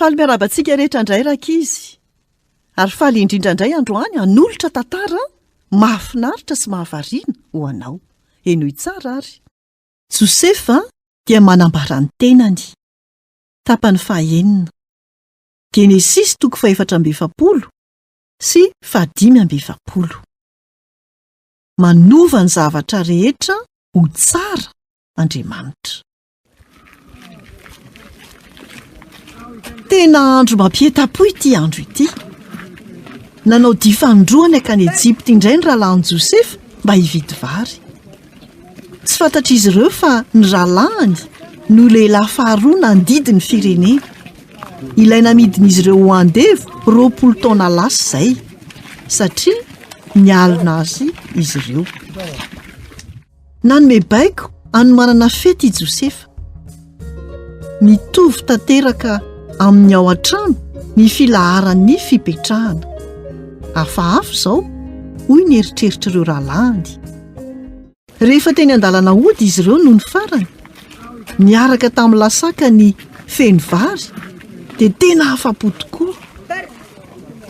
Faly miarabantsika rehetra indray rakizy. Ary faly indrindra indray androany hanolotra tantara mahafinaritra sy mahavariana ho anao. Enoy tsara ary. Josefa dia manambara ny tenany. Tapany 9. Genesis 4:7 sy 5:20. Manova ny zavatra rehetra ho tsara Andriamanitra. Tena andro mampieta-po ity andro ity. Nanao difandroana akany Ejipta indray ny rahalahin Josefa mba hividy vary. Tsy fantatra izy ireo fa ny rahalahiny no lehilahy faharoa nandidy ny firenena. Ilaina midin'izy ireo ho andevo 20 taona lasa izay, satria nialina azy izy ireo. Nanome baiko anomanana fety i Josefa. Mitovy tanteraka amin'ny ao an-trano ny filaharan'ny fipetrahana. Hafahafa izao, hoy ny eritreritr'ireo rahalahiny. Rehefa teny an-dalana ody izy ireo no ny farany, niaraka tamin'ny lasaka ny feno vary, dia tena afa-po tokoa.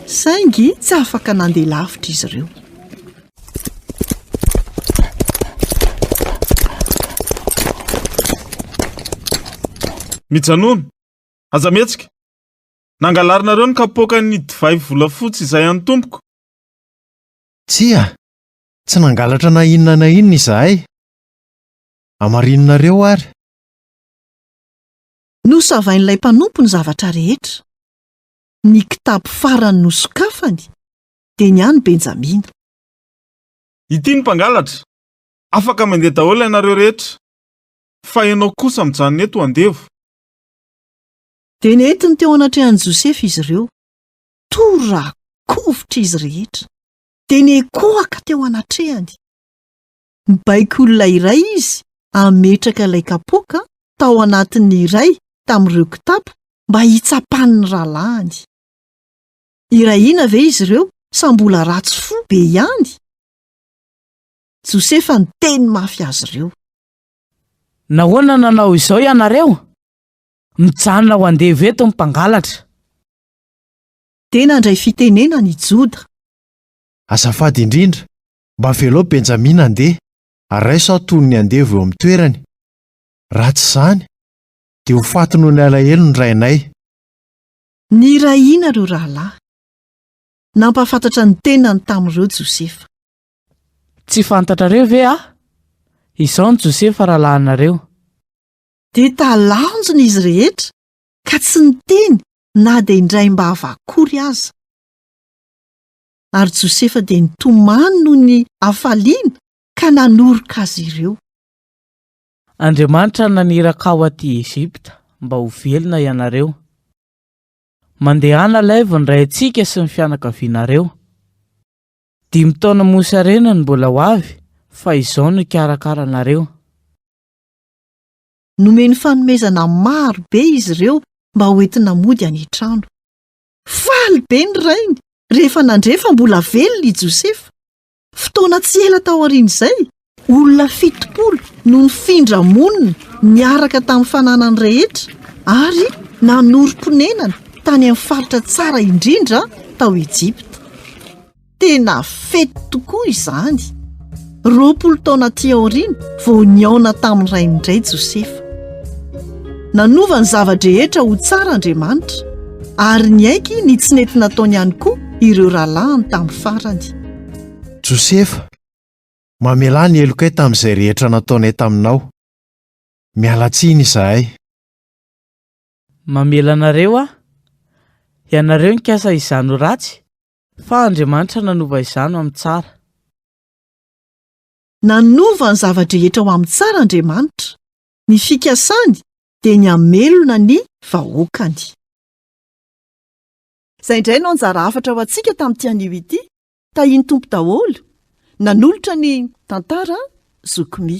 Saingy tsy afaka nandeha lavitra izy ireo. Mijanono, aza mihetsika. Nangalarinareo ny kapoakan'ny divay volafotsy izay any tompoko. Tsia, tsy nangalatra na inona izahay. Amarinonareo ary. Nosavain'ilay mpanompo ny zavatra rehetra. Ny kitapo farany nosokafany dia ny any Benjamina. Ity ny mpangalatra. Afaka mandeha daholo ianareo rehetra. Fa ianao kosa mijanona eto andevo. Dia nentiny teo anatrehan'i Josefa izy ireo. Torakovotra izy rehetra. Dia nekoaka teo anatrehany. Mibaiko olona iray izy ametraka ilay kapoaka tao anatin'ny iray tamin'ireo kitapo mba hitsapany rahalahiny. Irahiana ve izy ireo sa mbola ratsy fo be ihany? Josefa niteny mafy azy ireo. Nahoana nanao izao ianareo? Mijanona ho andevo eto ny mpangalatra. Tena indray fitenena ny Joda. Azafady indrindra, mba velao Benjamina andeha, ary sao toy ny andevo eo amin'ny toerany. Ratsy izany, dia ho faty noho ny alahelo ny rainay. Nirahiana ireo rahalahy. Nampafantatra ny tenany tamin'ireo Josefa. Tsy fantatrareo ve Izao ny Josefa rahalanareo. Dia talanjona izy rehetra, ka tsy niteny na dia indray mba havakory aza. Ary Josefa dia nitomany noho ny hafaliana ka nanoroka azy ireo. Andriamanitra naniraka ao aty Ejipta mba ho velona ianareo. Mandehana laivo ny raintsika sy ny fianakavianareo. 5 taona mosarena ny mbola ho avy, fa izao no ikarakaranareo. Nomeny fanomezana maro be izy ireo mba hoentina mody any an-trano. Faly be ny rainy rehefa nandrefa mbola velona i Josefa. Fotoana tsy ela tao aorian'izay, olona 70 no nifindra monina niaraka tamin'ny fananany rehetra ary nanoro-ponenana tany amin'ny faritra tsara indrindra tao Ejipta. Tena fety tokoa izany. 20 taona ty aoriana vao niaona tamin'ny rain'indray Josefa. Nanova ny zavadrehetra ho tsara Andriamanitra, ary niaiky ny tsy nety nataony ihany koa ireo rahalahiny tamin'ny farany. Josefa, mamelà ny elokay tamin'izay rehetra nataonay taminao. Mialatsiny izahay. Mamela anareo ianareo nikasa izany ho ratsy, fa Andriamanitra nanova izany amin'ny tsara. Nanova ny zavadrehetra ho amin'ny tsara Andriamanitra. Ny fikasany dia ny hamelona ny vahoakany. Izay indray no anjara hafatra ho antsika tamin'ity anio ity. Tahiny tompo daholo, nanolotra ny tantara Zokmi.